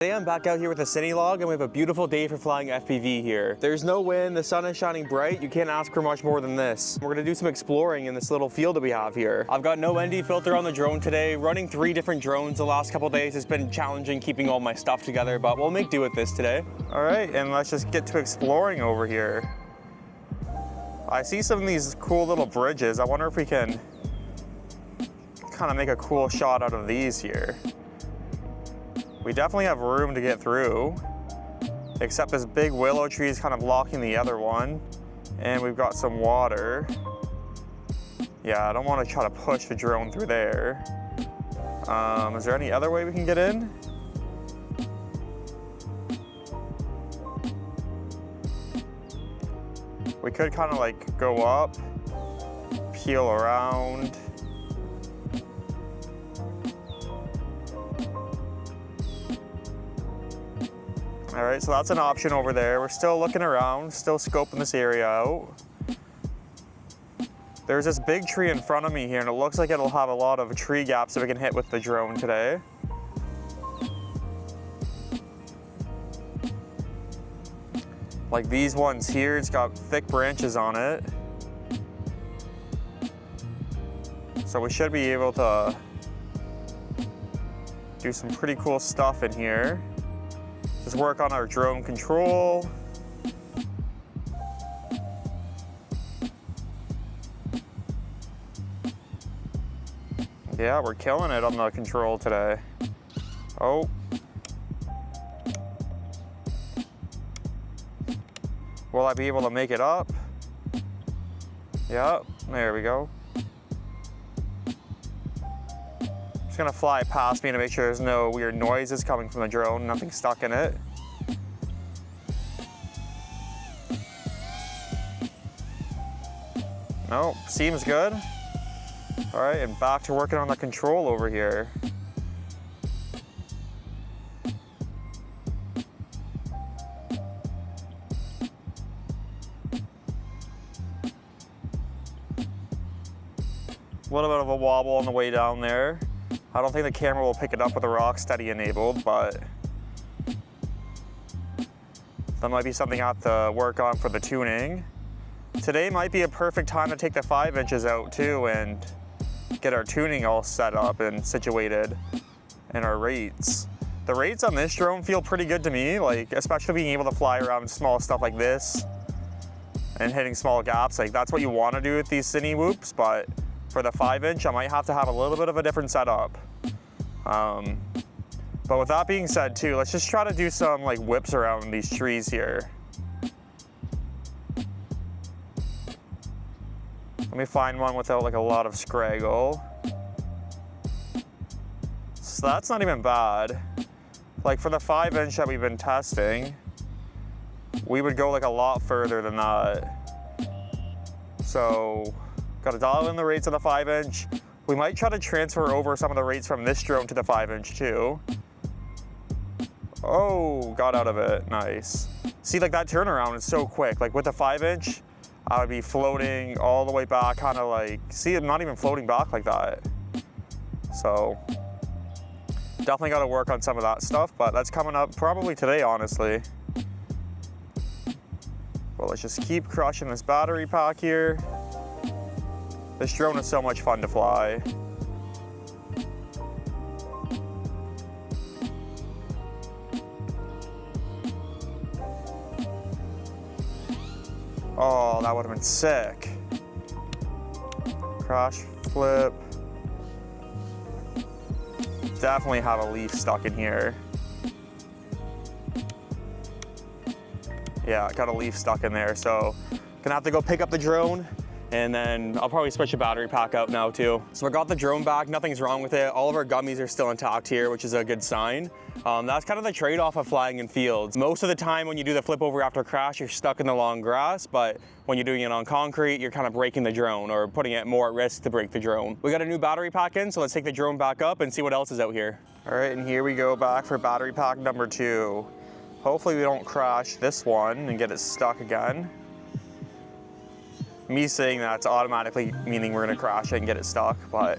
Today I'm back out here with a Cinelog and we have a beautiful day for flying FPV here. There's no wind, the sun is shining bright, you can't ask for much more than this. We're gonna do some exploring in this little field that we have here. I've got no ND filter on the drone today, running 3 different drones the last couple days. It's been challenging keeping all my stuff together, but we'll make do with this today. All right, and let's just get to exploring over here. I see some of these cool little bridges. I wonder if we can kind of make a cool shot out of these here. We definitely have room to get through, except this big willow tree is kind of blocking the other one. And we've got some water. Yeah, I don't want to try to push the drone through there. Is there any other way we can get in? We could kind of like go up, peel around. All right, so that's an option over there. We're still looking around, still scoping this area out. There's this big tree in front of me here, and it looks like it'll have a lot of tree gaps that we can hit with the drone today. Like these ones here, it's got thick branches on it. So we should be able to do some pretty cool stuff in here. Just work on our drone control. Yeah, we're killing it on the control today. Oh. Will I be able to make it up? Yep, there we go. Just gonna fly past me to make sure there's no weird noises coming from the drone, nothing stuck in it. Nope, seems good. All right, and back to working on the control over here. A little bit of a wobble on the way down there. I don't think the camera will pick it up with the rock steady enabled, but that might be something I have to work on for the tuning. Today might be a perfect time to take the 5 inches out too and get our tuning all set up and situated and our rates. The rates on this drone feel pretty good to me, like especially being able to fly around small stuff like this and hitting small gaps. Like that's what you want to do with these Cine whoops, but for the 5 inch, I might have to have a little bit of a different setup. But with that being said too, let's just try to do some like whips around these trees here. Let me find one without like a lot of scraggle. So that's not even bad. Like for the 5 inch that we've been testing, we would go like a lot further than that. So, got to dial in the rates of the 5 inch. We might try to transfer over some of the rates from this drone to the 5 inch too. Oh, got out of it, nice. See, like that turnaround is so quick. Like with the 5 inch, I would be floating all the way back, kind of like, see, I'm not even floating back like that. So, definitely got to work on some of that stuff, but that's coming up probably today, honestly. Well, let's just keep crushing this battery pack here. This drone is so much fun to fly. Oh, that would have been sick. Crash flip. Definitely have a leaf stuck in here. Yeah, got a leaf stuck in there, so gonna have to go pick up the drone, and then I'll probably switch the battery pack out now too. So I got the drone back, nothing's wrong with it. All of our gummies are still intact here, which is a good sign. That's kind of the trade-off of flying in fields. Most of the time when you do the flip over after crash, you're stuck in the long grass, but when you're doing it on concrete, you're kind of breaking the drone or putting it more at risk to break the drone. We got a new battery pack in, so let's take the drone back up and see what else is out here. All right, and here we go back for battery pack number 2. Hopefully we don't crash this one and get it stuck again. Me saying that's automatically meaning we're gonna crash it and get it stuck, but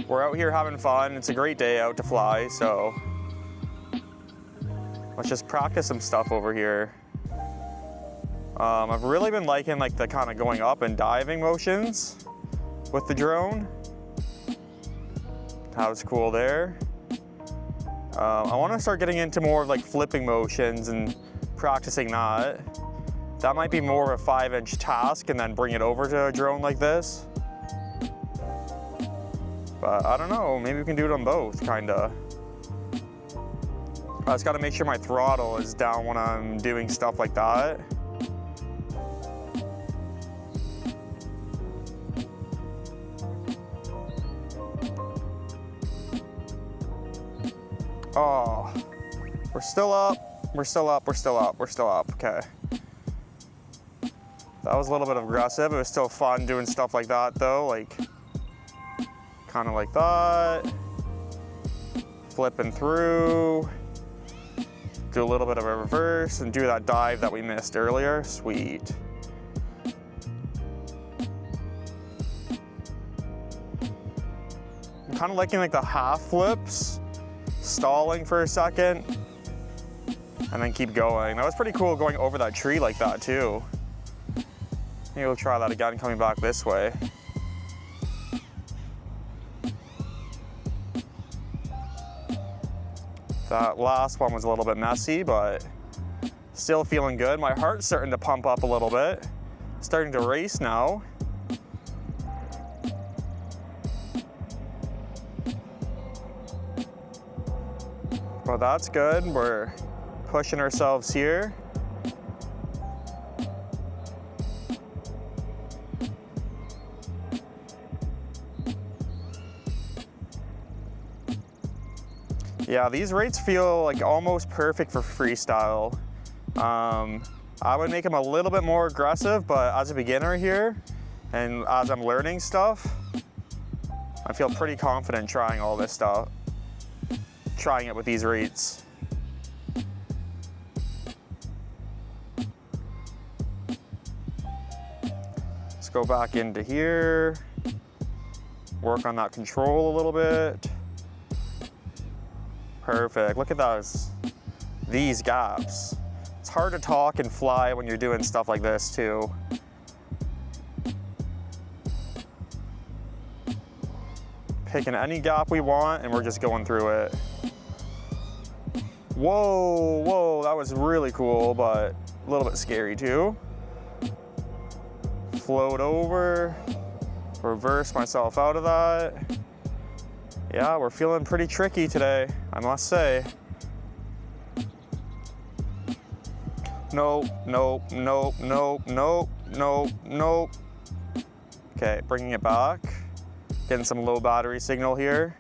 we're out here having fun. It's a great day out to fly, so let's just practice some stuff over here. I've really been liking like the kind of going up and diving motions with the drone. That was cool there. I want to start getting into more of like flipping motions and practicing that. That might be more of a 5-inch task and then bring it over to a drone like this. But I don't know, maybe we can do it on both, kinda. I just gotta make sure my throttle is down when I'm doing stuff like that. Oh, we're still up, we're still up, we're still up, we're still up, okay. That was a little bit aggressive. It was still fun doing stuff like that though, like kind of like that. Flipping through, do a little bit of a reverse and do that dive that we missed earlier, sweet. I'm kind of liking like the half flips. Stalling for a second and then keep going. That was pretty cool going over that tree like that too. Maybe we'll try that again coming back this way. That last one was a little bit messy, but still feeling good. My heart's starting to pump up a little bit. Starting to race now. Well, that's good. We're pushing ourselves here. Yeah, these rates feel like almost perfect for freestyle. I would make them a little bit more aggressive, but as a beginner here, and as I'm learning stuff, I feel pretty confident trying all this stuff. Trying it with these rates. Let's go back into here. Work on that control a little bit. Perfect, look at these gaps. It's hard to talk and fly when you're doing stuff like this too. Picking any gap we want and we're just going through it. Whoa, whoa, that was really cool, but a little bit scary too. Float over, reverse myself out of that. Yeah, we're feeling pretty tricky today, I must say. Nope, nope, nope, nope, nope, nope, nope. Okay, bringing it back. Getting some low battery signal here.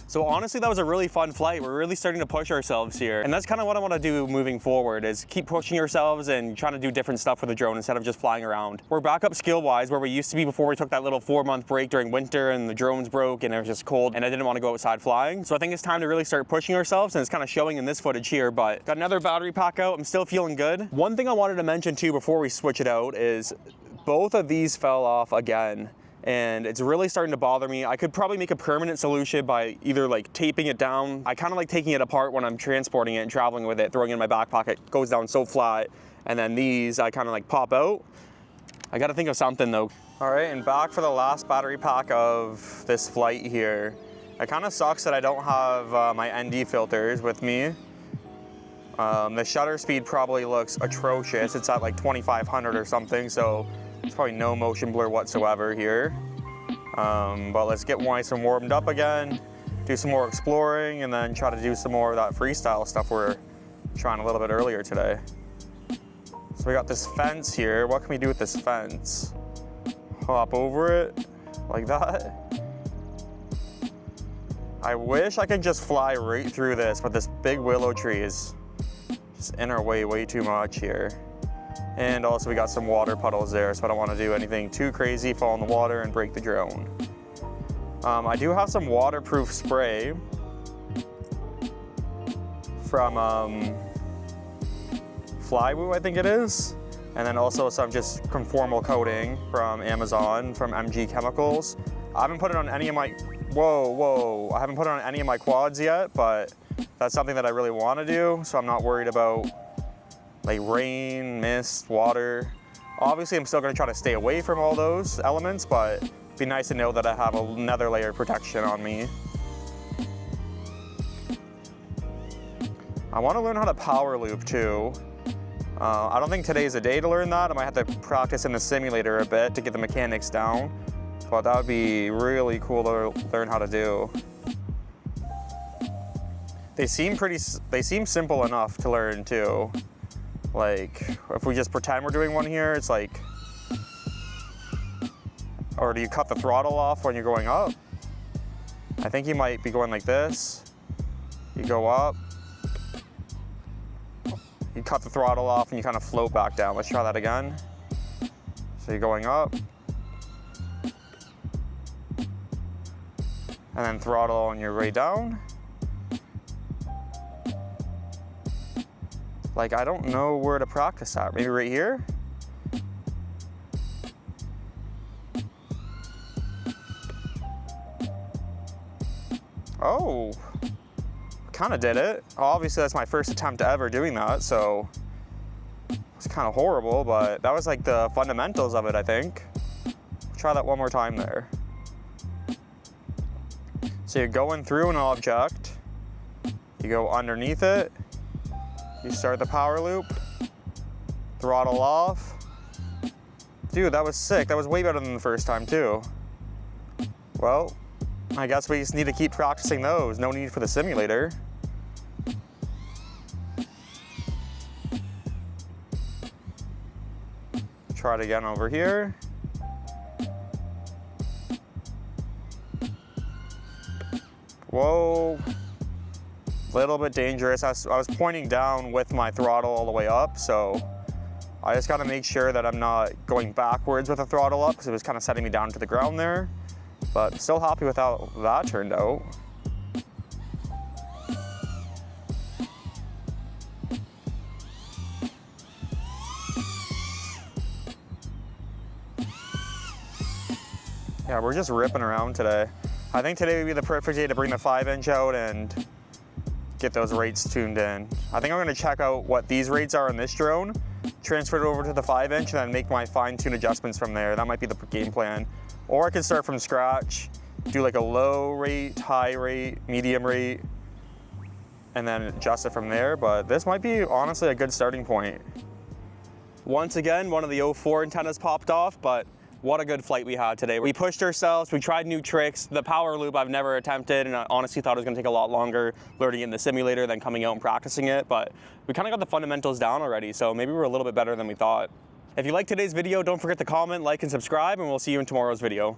So honestly, that was a really fun flight. We're really starting to push ourselves here. And that's kind of what I want to do moving forward, is keep pushing ourselves and trying to do different stuff with the drone instead of just flying around. We're back up skill-wise where we used to be before we took that little 4-month break during winter and the drones broke and it was just cold and I didn't want to go outside flying. So I think it's time to really start pushing ourselves, and it's kind of showing in this footage here, but got another battery pack out. I'm still feeling good. One thing I wanted to mention too before we switch it out is both of these fell off again. And it's really starting to bother me. I could probably make a permanent solution by either like taping it down. I kind of like taking it apart when I'm transporting it and traveling with it, throwing it in my back pocket, goes down so flat. And then these, I kind of like pop out. I gotta think of something though. All right, and back for the last battery pack of this flight here. It kind of sucks that I don't have my ND filters with me. The shutter speed probably looks atrocious. It's at like 2500 or something, so there's probably no motion blur whatsoever here. But let's get nice and warmed up again, do some more exploring, and then try to do some more of that freestyle stuff we're trying a little bit earlier today. So we got this fence here. What can we do with this fence? Hop over it like that. I wish I could just fly right through this, but this big willow tree is just in our way too much here. And also we got some water puddles there, so I don't want to do anything too crazy, fall in the water and break the drone. I do have some waterproof spray from Flywoo, I think it is. And then also some just conformal coating from Amazon, from MG Chemicals. I haven't put it on any of my Whoa. I haven't put it on any of my quads yet, but that's something that I really want to do, so I'm not worried about like rain, mist, water. Obviously, I'm still going to try to stay away from all those elements, but it'd be nice to know that I have another layer of protection on me. I want to learn how to power loop too. I don't think today's a day to learn that. I might have to practice in the simulator a bit to get the mechanics down, but that would be really cool to learn how to do. They seem simple enough to learn too. Like, if we just pretend we're doing one here, it's like, or do you cut the throttle off when you're going up? I think you might be going like this. You go up, you cut the throttle off and you kind of float back down. Let's try that again. So you're going up, and then throttle on your way down. Like, I don't know where to practice that. Maybe right here? Oh, kind of did it. Obviously, that's my first attempt ever doing that, so it's kind of horrible, but that was like the fundamentals of it, I think. Try that one more time there. So you're going through an object, you go underneath it, you start the power loop, throttle off. Dude, that was sick. That was way better than the first time too. Well, I guess we just need to keep practicing those. No need for the simulator. Try it again over here. Whoa. Little bit dangerous. I was pointing down with my throttle all the way up, so I just got to make sure that I'm not going backwards with the throttle up, because it was kind of setting me down to the ground there. But still happy with how that turned out. Yeah, we're just ripping around today. I think today would be the perfect day to bring the 5-inch out and get those rates tuned in. I think I'm going to check out what these rates are on this drone, transfer it over to the 5-inch, and then make my fine-tune adjustments from there. That might be the game plan. Or I could start from scratch, do like a low rate, high rate, medium rate, and then adjust it from there. But this might be honestly a good starting point. Once again, one of the 04 antennas popped off, but what a good flight we had today. We pushed ourselves, we tried new tricks. The power loop I've never attempted, and I honestly thought it was gonna take a lot longer learning it in the simulator than coming out and practicing it, but we kind of got the fundamentals down already, so maybe we're a little bit better than we thought. If you liked today's video, don't forget to comment, like, and subscribe, and we'll see you in tomorrow's video.